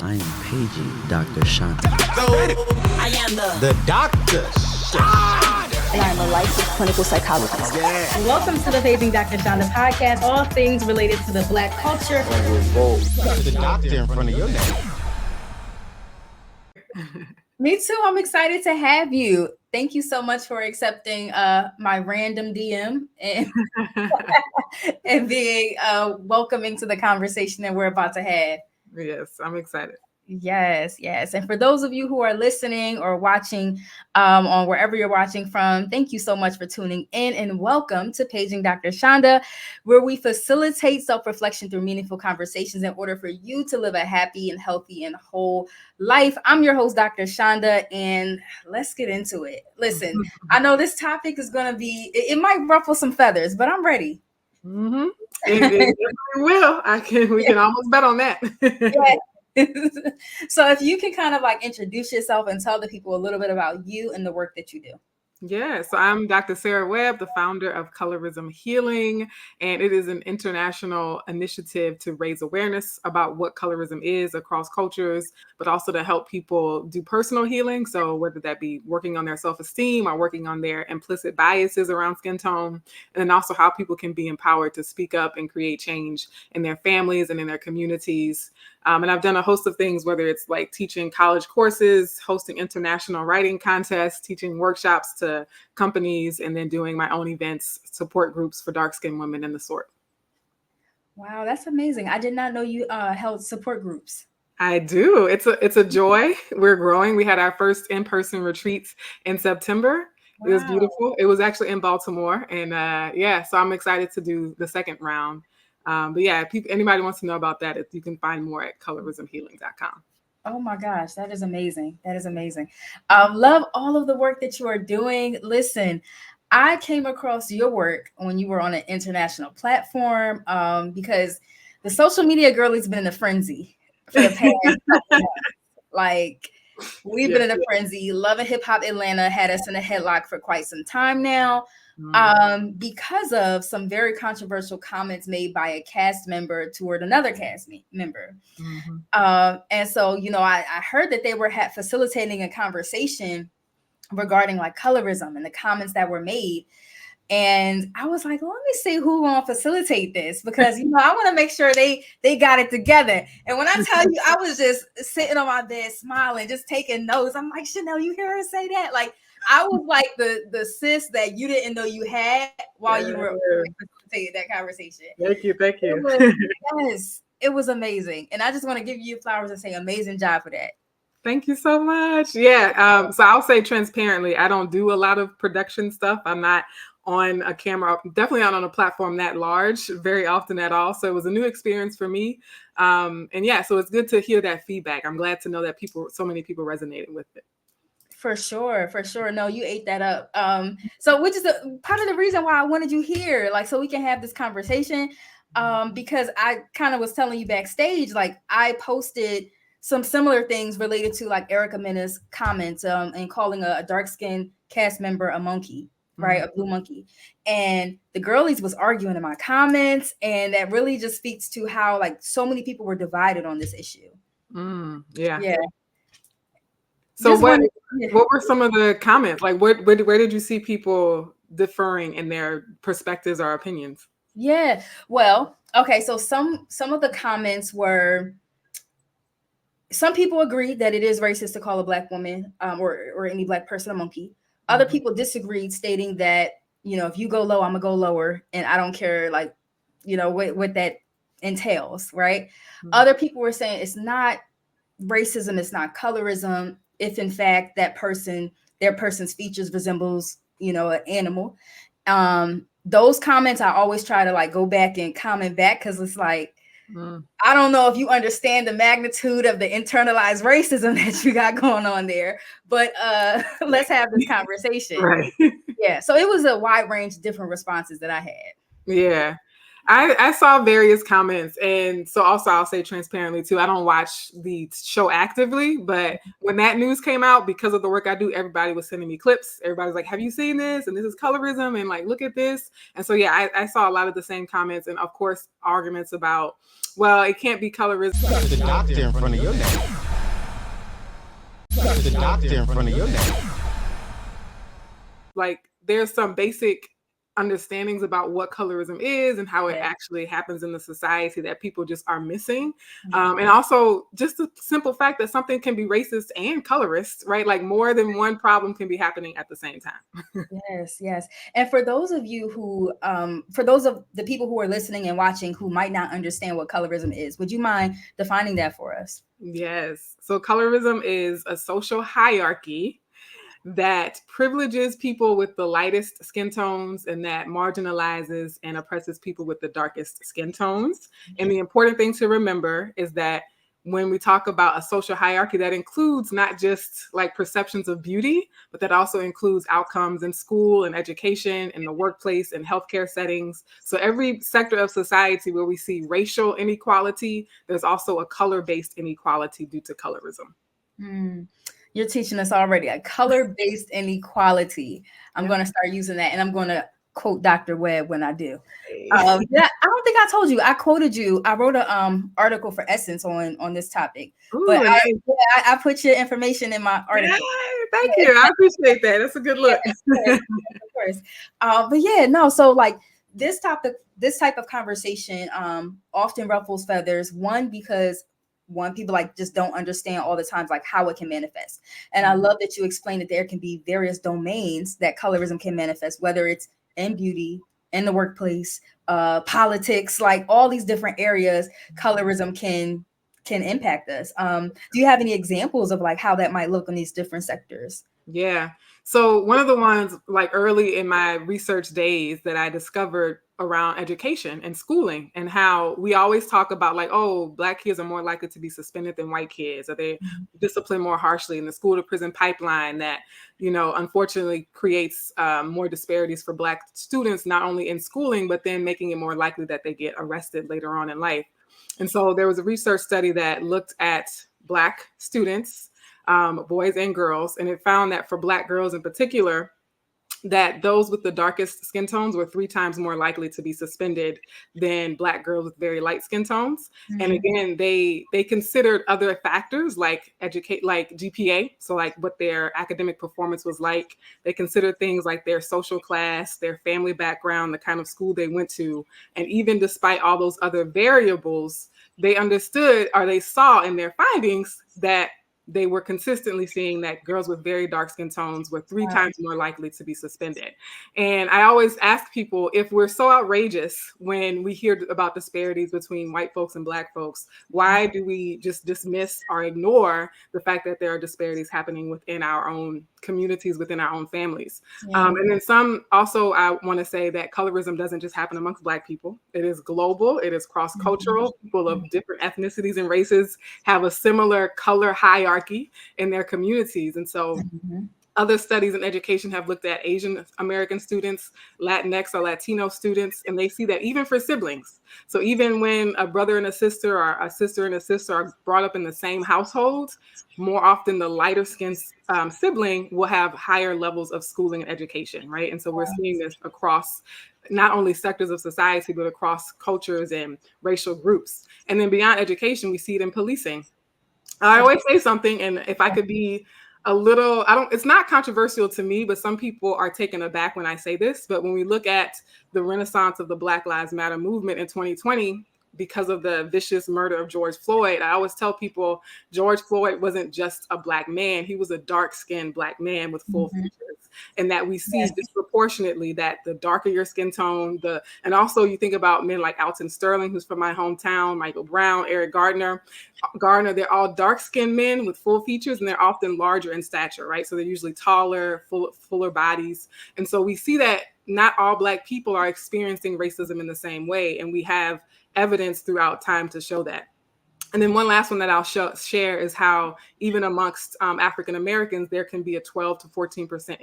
I am paging Dr. Shonda. I am the Dr. And I'm a licensed clinical psychologist. Yeah. Welcome to the Paging Dr. Shonda podcast, all things related to the Black culture. The doctor in front of your name. Me too. I'm excited to have you. Thank you so much for accepting my random DM and, and being welcoming to the conversation that we're about to have. Yes, I'm excited. Yes. And for those of you who are listening or watching on wherever you're watching from, thank you so much for tuning in and welcome to Paging Dr. Shonda, where we facilitate self-reflection through meaningful conversations in order for you to live a happy and healthy and whole life. I'm your host, Dr. Shonda, and let's get into it. Listen, I know this topic is going to be, it might ruffle some feathers, but I'm ready. Mm-hmm. It will. We can almost bet on that. Yeah. So if you can kind of like introduce yourself and tell the people a little bit about you and the work that you do. Yeah, so I'm Dr. Sarah Webb, the founder of Colorism Healing, and it is an international initiative to raise awareness about what colorism is across cultures, but also to help people do personal healing. So whether that be working on their self-esteem or working on their implicit biases around skin tone, and then also how people can be empowered to speak up and create change in their families and in their communities. And I've done a host of things, whether it's like teaching college courses, hosting international writing contests, teaching workshops to companies, and then doing my own events, support groups for dark-skinned women and the sort. Wow, that's amazing. I did not know you held support groups. I do. It's a joy. We're growing. We had our first in-person retreats in September. Wow. It was beautiful. It was actually in Baltimore. And so I'm excited to do the second round. But yeah, if anybody wants to know about that, you can find more at colorismhealing.com. Oh my gosh, that is amazing. That is amazing. Love all of the work that you are doing. Listen, I came across your work when you were on an international platform because the social media girlie's been in a frenzy for the past couple months. Like, we've been in a frenzy. Love and Hip Hop Atlanta had us in a headlock for quite some time now. Because of some very controversial comments made by a cast member toward another cast member. Mm-hmm. And so, I heard that they were facilitating a conversation regarding like colorism and the comments that were made. And I was like, let me see who will facilitate this, because, I want to make sure they got it together. And when I tell you, I was just sitting on my bed smiling, just taking notes. I'm like, Chanel, you hear her say that? Like, I was like the sis that you didn't know you had while you were facilitating that conversation. Thank you. It was amazing. And I just want to give you flowers and say amazing job for that. Thank you so much. Yeah. So I'll say transparently, I don't do a lot of production stuff. I'm not on a camera, definitely not on a platform that large very often at all. So it was a new experience for me. So it's good to hear that feedback. I'm glad to know that so many people resonated with it. For sure. No, you ate that up. So which is part of the reason why I wanted you here, like, so we can have this conversation. Because I kind of was telling you backstage, like, I posted some similar things related to like Erica Mena's comments and calling a dark-skinned cast member a monkey, right? A blue monkey. And the girlies was arguing in my comments. And that really just speaks to how like so many people were divided on this issue. Yeah. So what were some of the comments? Like, where did you see people differing in their perspectives or opinions? Yeah, well, okay. So some of the comments were, some people agreed that it is racist to call a Black woman or any Black person a monkey. Other people disagreed, stating that, if you go low, I'm gonna go lower, and I don't care, like, what that entails, right? Other people were saying it's not racism, it's not colorism, if in fact their person's features resembles, an animal. Those comments, I always try to like go back and comment back, because it's like, I don't know if you understand the magnitude of the internalized racism that you got going on there, but let's have this conversation. Right. Yeah. So it was a wide range of different responses that I had. Yeah. I saw various comments, and so also I'll say transparently too, I don't watch the show actively, but when that news came out, because of the work I do, everybody was sending me clips. Everybody's like, have you seen this? And this is colorism, and like, look at this. And so yeah, I saw a lot of the same comments, and of course arguments about, well, it can't be colorism. The doctor in front of your name. The doctor in front of your name. Like, there's some basic understandings about what colorism is and how it Yeah. actually happens in the society that people just are missing. And also just the simple fact that something can be racist and colorist, right? Like more than one problem can be happening at the same time. Yes, yes. And for those of you who, for those of the people who are listening and watching who might not understand what colorism is, would you mind defining that for us? Yes. So colorism is a social hierarchy that privileges people with the lightest skin tones and that marginalizes and oppresses people with the darkest skin tones. And the important thing to remember is that when we talk about a social hierarchy, that includes not just like perceptions of beauty, but that also includes outcomes in school and education, in the workplace and healthcare settings. So every sector of society where we see racial inequality, there's also a color-based inequality due to colorism. You're teaching us already a color-based inequality. I'm going to start using that, and I'm going to quote Dr. Webb when I do. Yeah, I don't think I told you. I quoted you. I wrote an article for Essence on this topic. Ooh, But nice. I put your information in my article. Yay, thank you. I appreciate that. That's a good look. Of course. But yeah, no. So like this type of conversation often ruffles feathers. One, because people like just don't understand all the times like how it can manifest. And I love that you explained that there can be various domains that colorism can manifest, whether it's in beauty, in the workplace, politics, like all these different areas colorism can impact us. Do you have any examples of like how that might look in these different sectors? Yeah. So one of the ones like early in my research days that I discovered around education and schooling, and how we always talk about like, oh, Black kids are more likely to be suspended than white kids, or they disciplined more harshly in the school to prison pipeline that, you know, unfortunately creates more disparities for Black students, not only in schooling, but then making it more likely that they get arrested later on in life. And so there was a research study that looked at Black students, boys and girls, and it found that for Black girls in particular, that those with the darkest skin tones were 3 times more likely to be suspended than Black girls with very light skin tones. And again, they considered other factors like GPA, so like what their academic performance was like. They considered things like their social class, their family background, the kind of school they went to. And even despite all those other variables, they understood, or they saw in their findings, that they were consistently seeing that girls with very dark skin tones were 3 times more likely to be suspended. And I always ask people, if we're so outrageous when we hear about disparities between white folks and Black folks, why do we just dismiss or ignore the fact that there are disparities happening within our own communities, within our own families? And then some also, I want to say that colorism doesn't just happen amongst Black people. It is global. It is cross-cultural. People of different ethnicities and races have a similar color hierarchy in their communities. And so other studies in education have looked at Asian American students, Latinx or Latino students, and they see that even for siblings. So even when a brother and a sister, or a sister and a sister, are brought up in the same household, more often the lighter skinned sibling will have higher levels of schooling and education, right? And so we're seeing this across not only sectors of society, but across cultures and racial groups. And then beyond education, we see it in policing. I always say something, and if I could be a little, it's not controversial to me, but some people are taken aback when I say this. But when we look at the renaissance of the Black Lives Matter movement in 2020, because of the vicious murder of George Floyd, I always tell people George Floyd wasn't just a Black man. He was a dark-skinned Black man with full features. And that we see disproportionately that the darker your skin tone, and also you think about men like Alton Sterling, who's from my hometown, Michael Brown, Eric Gardner, they're all dark-skinned men with full features, and they're often larger in stature, right? So they're usually taller, fuller bodies. And so we see that not all Black people are experiencing racism in the same way. And we have evidence throughout time to show that. And then one last one that I'll share is how even amongst African Americans, there can be a 12 to 14%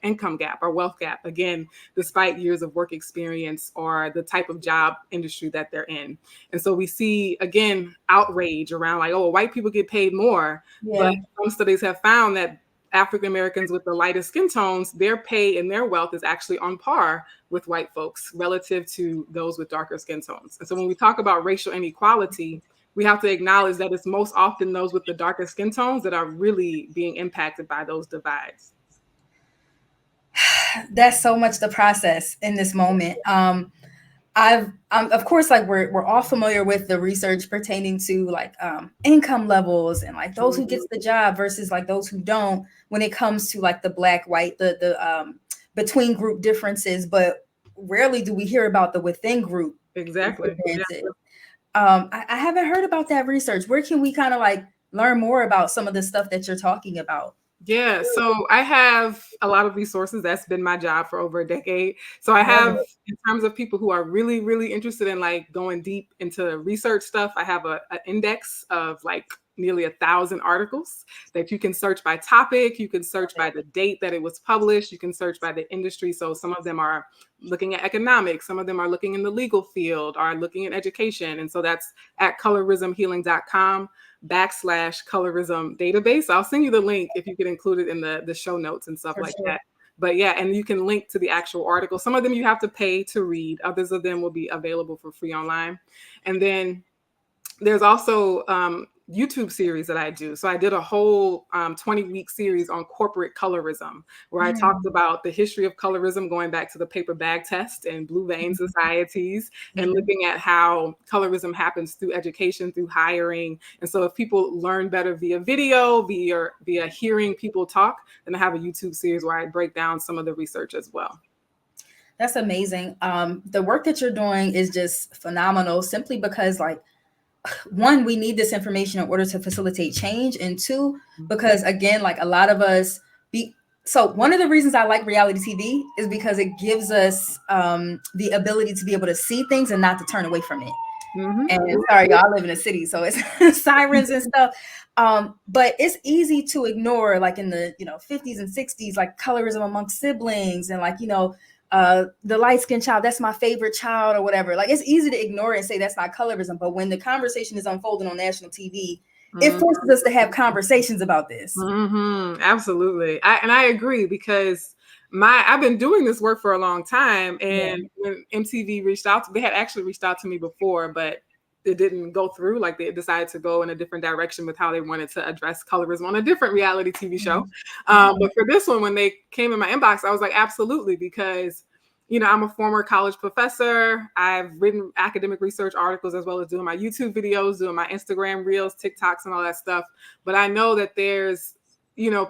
income gap or wealth gap, again, despite years of work experience or the type of job industry that they're in. And so we see, again, outrage around like, oh, white people get paid more. Yeah. But some studies have found that African Americans with the lightest skin tones, their pay and their wealth is actually on par with white folks relative to those with darker skin tones. And so when we talk about racial inequality, we have to acknowledge that it's most often those with the darker skin tones that are really being impacted by those divides. That's so much the process in this moment. Of course, like we're all familiar with the research pertaining to like income levels and like those who gets the job versus like those who don't when it comes to like the black, white, the between group differences, but rarely do we hear about the within group. Exactly. I haven't heard about that research. Where can we kind of like learn more about some of the stuff that you're talking about? Yeah, so I have a lot of resources. That's been my job for over a decade. So I have, in terms of people who are really, really interested in like going deep into research stuff, I have an index of like nearly 1,000 articles that you can search by topic. You can search by the date that it was published. You can search by the industry. So some of them are looking at economics. Some of them are looking in the legal field, are looking at education. And so that's at colorismhealing.com/colorism database. I'll send you the link if you could include it in the show notes and stuff like that. But yeah, and you can link to the actual article. Some of them you have to pay to read. Others of them will be available for free online. And then there's also YouTube series that I do. So I did a whole 20-week series on corporate colorism, where I talked about the history of colorism going back to the paper bag test and blue vein societies, and looking at how colorism happens through education, through hiring. And so if people learn better via video, via hearing people talk, then I have a YouTube series where I break down some of the research as well. That's amazing. The work that you're doing is just phenomenal, simply because like, one, we need this information in order to facilitate change. And two, because again, like a lot of us so one of the reasons I like reality TV is because it gives us the ability to be able to see things and not to turn away from it. And sorry, y'all, I live in a city, so it's sirens and stuff. But it's easy to ignore, like in the 50s and 60s, like colorism amongst siblings and like, the light-skinned child, that's my favorite child or whatever. Like, it's easy to ignore it and say that's not colorism. But when the conversation is unfolding on national TV, it forces us to have conversations about this. Absolutely. I agree, because I've been doing this work for a long time. And when MTV they had actually reached out to me before, but it didn't go through. Like, they decided to go in a different direction with how they wanted to address colorism on a different reality TV show. But for this one, when they came in my inbox, I was like, absolutely, because, I'm a former college professor. I've written academic research articles, as well as doing my YouTube videos, doing my Instagram reels, TikToks, and all that stuff. But I know that there's,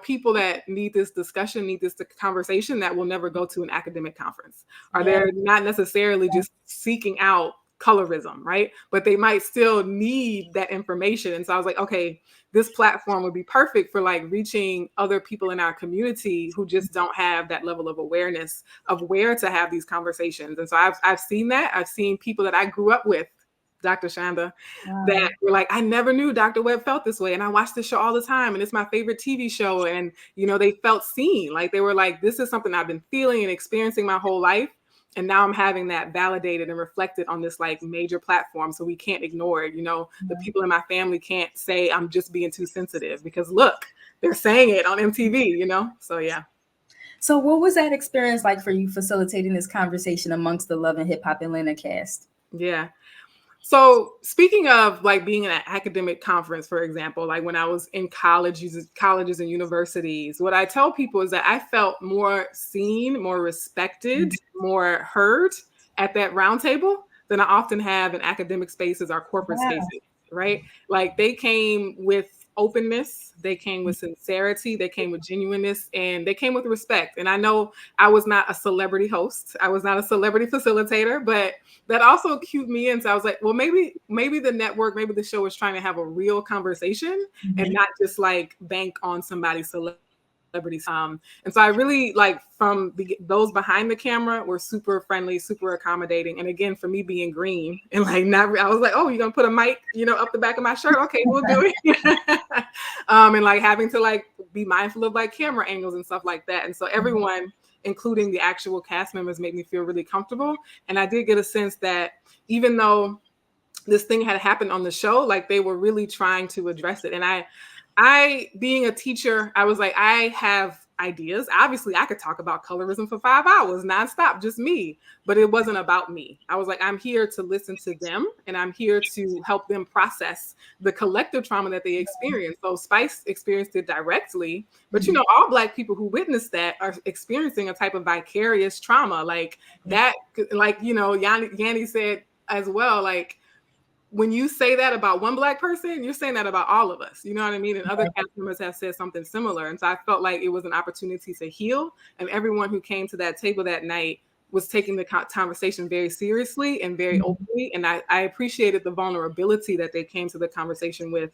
people that need this discussion, need this conversation, that will never go to an academic conference, or they're not necessarily just seeking out colorism, right? But they might still need that information. And so I was like, okay, this platform would be perfect for like reaching other people in our community who just don't have that level of awareness of where to have these conversations. And so I've seen that. I've seen people that I grew up with, Dr. Shanda, that were like, I never knew Dr. Webb felt this way. And I watch this show all the time, and it's my favorite TV show. And, they felt seen. Like, they were like, this is something I've been feeling and experiencing my whole life. And now I'm having that validated and reflected on this like major platform. So we can't ignore it. The people in my family can't say I'm just being too sensitive, because look, they're saying it on MTV, So yeah. So what was that experience like for you, facilitating this conversation amongst the Love and Hip Hop Atlanta cast? Yeah. So speaking of like being in an academic conference, for example, like when I was in colleges and universities, what I tell people is that I felt more seen, more respected, more heard at that round table than I often have in academic spaces or corporate spaces, right? Like, they came with openness, they came with sincerity, they came with genuineness, and they came with respect. And I know I was not a celebrity host, I was not a celebrity facilitator, but that also cued me in. So I was like, well, maybe the network, maybe the show is trying to have a real conversation and not just like bank on somebody's celebrity celebrities. And so I really like those behind the camera were super friendly, super accommodating. And again, for me being green and like I was like, oh, you're gonna put a mic, up the back of my shirt? Okay, we'll do it. And like having to like be mindful of like camera angles and stuff like that. And so everyone, including the actual cast members, made me feel really comfortable. And I did get a sense that even though this thing had happened on the show, like they were really trying to address it. And I being a teacher, I was like, I have ideas. Obviously, I could talk about colorism for 5 hours nonstop, just me, but it wasn't about me. I was like, I'm here to listen to them, and I'm here to help them process the collective trauma that they experience. So Spice experienced it directly, but all Black people who witnessed that are experiencing a type of vicarious trauma like that. Like, Yanni said as well, like, when you say that about one Black person, you're saying that about all of us. You know what I mean? And other cast members have said something similar. And so I felt like it was an opportunity to heal. And everyone who came to that table that night was taking the conversation very seriously and very openly. And I appreciated the vulnerability that they came to the conversation with.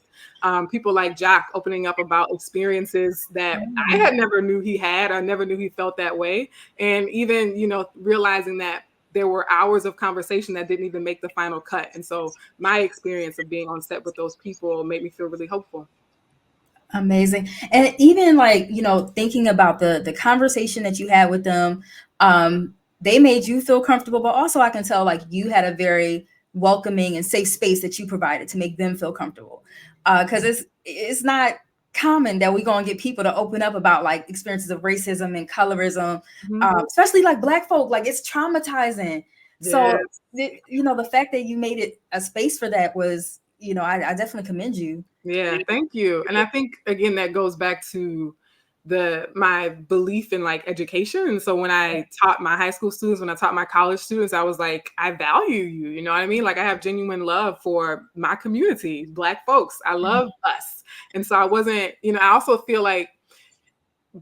People like Jock opening up about experiences that I had never knew he had. I never knew he felt that way. And even, realizing that there were hours of conversation that didn't even make the final cut. And so my experience of being on set with those people made me feel really hopeful. Amazing. And even like, thinking about the conversation that you had with them, they made you feel comfortable, but also I can tell like you had a very welcoming and safe space that you provided to make them feel comfortable. Because it's not common that we're going to get people to open up about like experiences of racism and colorism, especially like Black folk. Like it's traumatizing. Yes. So the fact that you made it a space for that was, I definitely commend you. Yeah, thank you. And I think again that goes back to my belief in like education. And so when I taught my high school students, when I taught my college students, I was like, I value you. You know what I mean? Like I have genuine love for my community, Black folks. I love us. And so I wasn't, I also feel like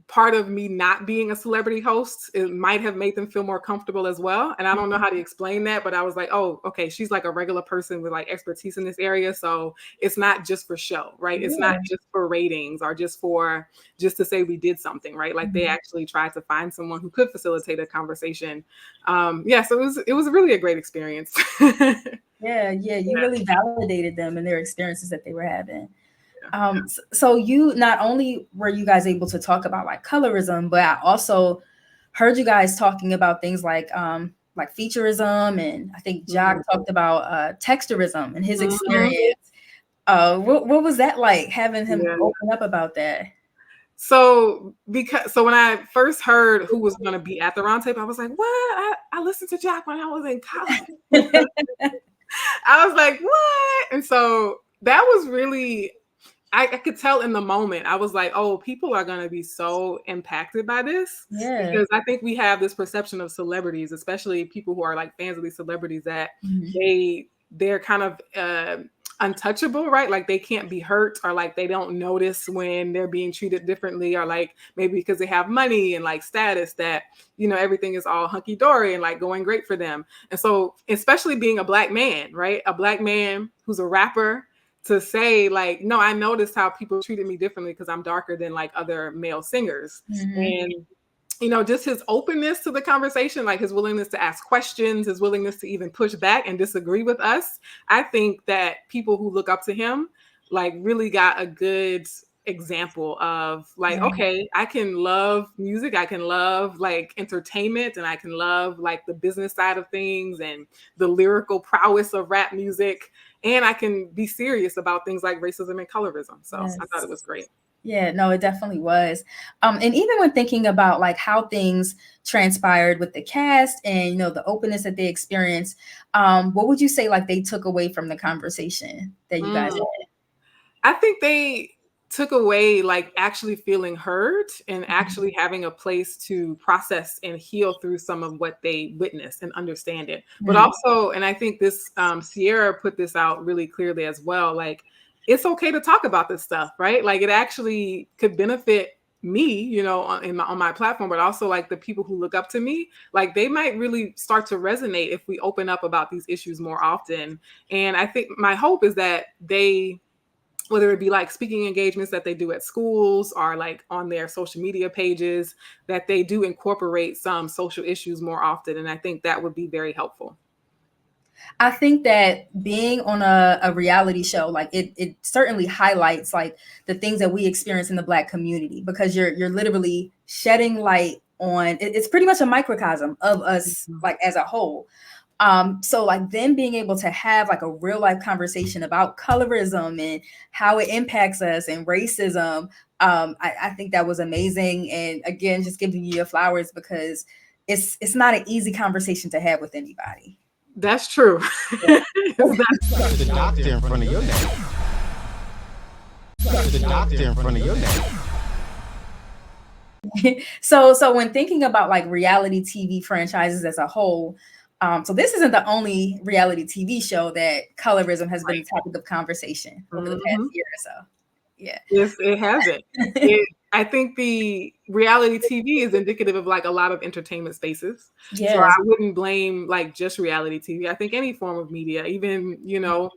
part of me not being a celebrity host, it might have made them feel more comfortable as well. And I don't know how to explain that, but I was like, oh, okay, she's like a regular person with like expertise in this area. So it's not just for show, right? It's not just for ratings or just to say we did something, right? Like they actually tried to find someone who could facilitate a conversation. So it was really a great experience. Yeah, you really validated them and their experiences that they were having. So you not only were you guys able to talk about like colorism, but I also heard you guys talking about things like featureism, and I think Jock talked about texturism and his experience. What was that like, having him open up about that? So when I first heard who was going to be at the roundtable, I was like, what? I listened to Jock when I was in college. I was like, what? And so that was really, I could tell in the moment. I was like, oh, people are going to be so impacted by this. Yeah. Because I think we have this perception of celebrities, especially people who are like fans of these celebrities, that they're kind of untouchable, right? Like they can't be hurt, or like they don't notice when they're being treated differently, or like maybe because they have money and like status that, everything is all hunky-dory and like going great for them. And so especially being a Black man, right? A Black man who's a rapper, to say like, no, I noticed how people treated me differently because I'm darker than like other male singers. And just his openness to the conversation, like his willingness to ask questions, his willingness to even push back and disagree with us. I think that people who look up to him like really got a good example of like, okay, I can love music, I can love like entertainment, and I can love like the business side of things and the lyrical prowess of rap music, and I can be serious about things like racism and colorism. So I thought it was great. Yeah, no, it definitely was. And even when thinking about like how things transpired with the cast and, the openness that they experienced, what would you say like they took away from the conversation that you guys had? I think they took away like actually feeling heard and actually having a place to process and heal through some of what they witnessed and understand it. But also, and I think this Sierra put this out really clearly as well, like it's okay to talk about this stuff, right? Like it actually could benefit me, on my platform, but also like the people who look up to me, like they might really start to resonate if we open up about these issues more often. And I think my hope is that they whether it be like speaking engagements that they do at schools or like on their social media pages, that they do incorporate some social issues more often. And I think that would be very helpful. I think that being on a reality show, like it certainly highlights like the things that we experience in the Black community, because you're literally shedding light on it's pretty much a microcosm of us, like as a whole. So like them being able to have like a real life conversation about colorism and how it impacts us and racism, I think that was amazing. And again, just giving you your flowers, because it's not an easy conversation to have with anybody. That's true. The doctor in front of your name. The doctor in front of your name. So when thinking about like reality TV franchises as a whole, so this isn't the only reality TV show that colorism has been a topic of conversation over the past year or so. Yeah. Yes, it hasn't. I think the reality TV is indicative of like a lot of entertainment spaces. Yes. So I wouldn't blame like just reality TV. I think any form of media, even,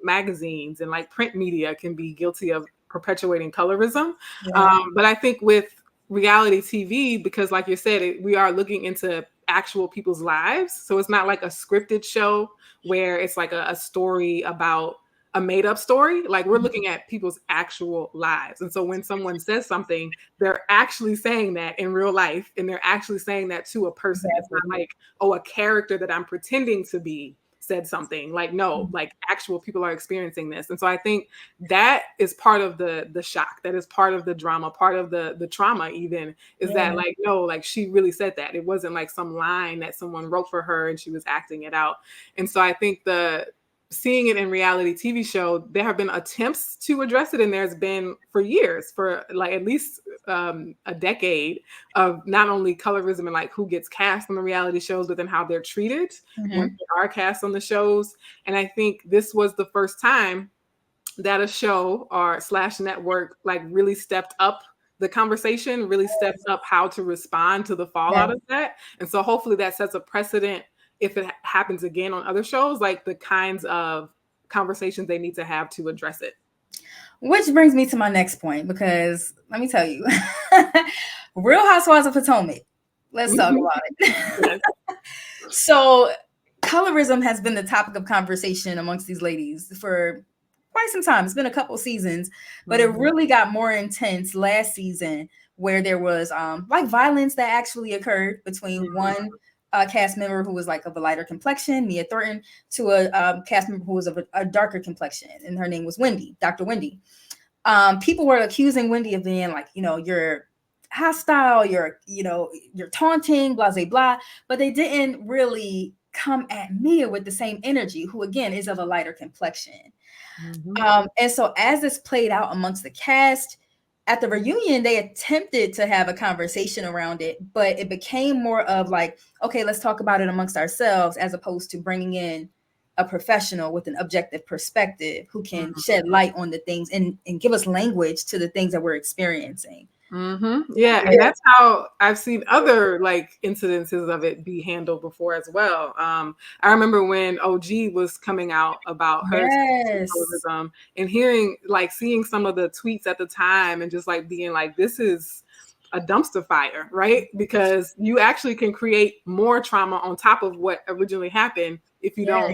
magazines and like print media, can be guilty of perpetuating colorism. Yeah. But I think with reality TV, because like you said, we are looking into actual people's lives. So it's not like a scripted show where it's like a story about a made up story. Like we're looking at people's actual lives. And so when someone says something, they're actually saying that in real life, and they're actually saying that to a person. It's not like, oh, a character that I'm pretending to be said something. Like, no, like actual people are experiencing this. And so I think that is part of the shock. That is part of the drama, part of the trauma even, is that like, no, like she really said that. It wasn't like some line that someone wrote for her and she was acting it out. And so I think seeing it in reality TV show, there have been attempts to address it, and there's been for years, for like at least a decade, of not only colorism and like who gets cast on the reality shows, but then how they're treated when they are cast on the shows. And I think this was the first time that a show or / network like really stepped up the conversation, really stepped up how to respond to the fallout of that. And so hopefully that sets a precedent if it happens again on other shows, like the kinds of conversations they need to have to address it. Which brings me to my next point, because let me tell you, Real Housewives of Potomac. Let's talk about it. So colorism has been the topic of conversation amongst these ladies for quite some time. It's been a couple seasons, but it really got more intense last season, where there was like violence that actually occurred between one cast member who was like of a lighter complexion, Mia Thornton, to a cast member who was of a darker complexion, and her name was Wendy, Dr. Wendy. People were accusing Wendy of being like, you're hostile, you're taunting, blah, blah, blah, but they didn't really come at Mia with the same energy, who again is of a lighter complexion. And so as this played out amongst the cast, at the reunion, they attempted to have a conversation around it, but it became more of like, okay, let's talk about it amongst ourselves, as opposed to bringing in a professional with an objective perspective who can shed light on the things and give us language to the things that we're experiencing. Yeah, and that's how I've seen other like incidences of it be handled before as well. I remember when OG was coming out about her colorism, and seeing some of the tweets at the time, and just like being like, this is a dumpster fire, right? Because you actually can create more trauma on top of what originally happened if you don't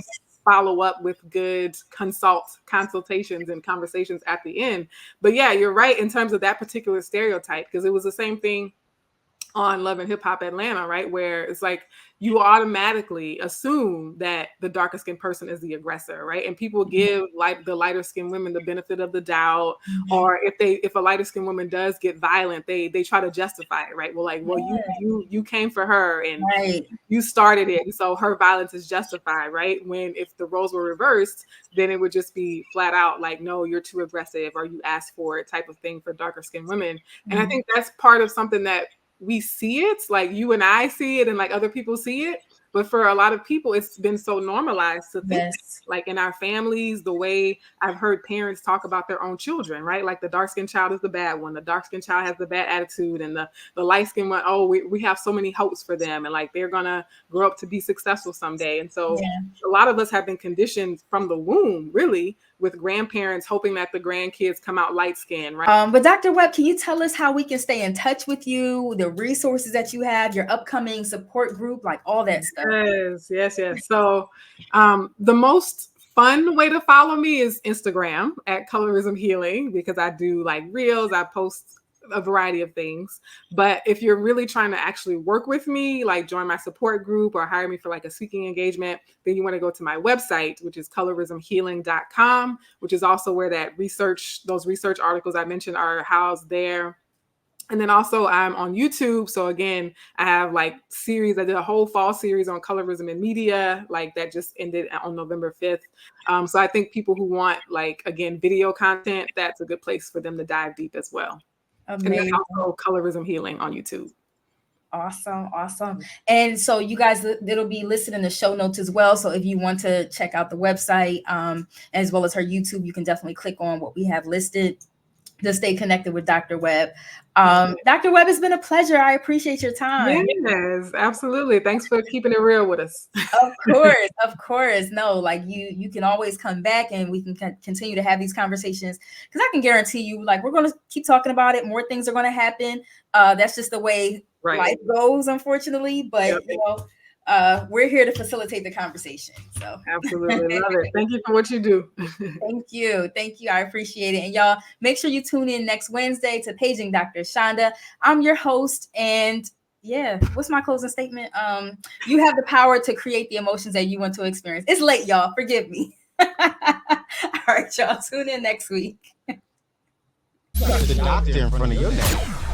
follow up with good consultations and conversations at the end. But yeah, you're right in terms of that particular stereotype, because it was the same thing on Love and Hip Hop Atlanta, right? Where it's like you automatically assume that the darker skinned person is the aggressor, right? And people give like the lighter skinned women the benefit of the doubt, or if a lighter skinned woman does get violent, they try to justify it, right? Well, like, you came for her and you started it, and so her violence is justified, right? When if the roles were reversed, then it would just be flat out like, no, you're too aggressive, or you asked for it type of thing for darker skinned women. And I think that's part of something that we see it, like you and I see it, and like other people see it, but for a lot of people it's been so normalized to think like in our families, the way I've heard parents talk about their own children, right? Like the dark-skinned child is the bad one, the dark-skinned child has the bad attitude, and the light-skinned one, oh, we have so many hopes for them, and like they're gonna grow up to be successful someday. And so a lot of us have been conditioned from the womb, really, with grandparents hoping that the grandkids come out light skinned, right? But Dr. Webb, can you tell us how we can stay in touch with you, the resources that you have, your upcoming support group, like all that stuff? Yes. So the most fun way to follow me is Instagram at Colorism Healing, because I do like reels, I post a variety of things. But if you're really trying to actually work with me, like join my support group or hire me for like a speaking engagement, then you want to go to my website, which is colorismhealing.com, which is also where those research articles I mentioned are housed there. And then also I'm on YouTube. So again, I have like series. I did a whole fall series on colorism in media, like that just ended on November 5th. So I think people who want like, again, video content, that's a good place for them to dive deep as well. Amazing. And then also Colorism Healing on YouTube. Awesome. And so you guys, it'll be listed in the show notes as well. So if you want to check out the website, as well as her YouTube, you can definitely click on what we have listed to stay connected with Dr. Webb. Dr. Webb, it's been a pleasure. I appreciate your time. Yes, absolutely. Thanks for keeping it real with us. Of course. No, like you can always come back and we can continue to have these conversations, because I can guarantee you, like, we're going to keep talking about it. More things are going to happen. That's just the way life goes, unfortunately. But we're here to facilitate the conversation. So absolutely love it. Thank you for what you do. Thank you. I appreciate it. And y'all, make sure you tune in next Wednesday to Paging Dr. Shonda. I'm your host, and what's my closing statement? You have the power to create the emotions that you want to experience. It's late, y'all. Forgive me. All right, y'all. Tune in next week. The doctor in front of your name.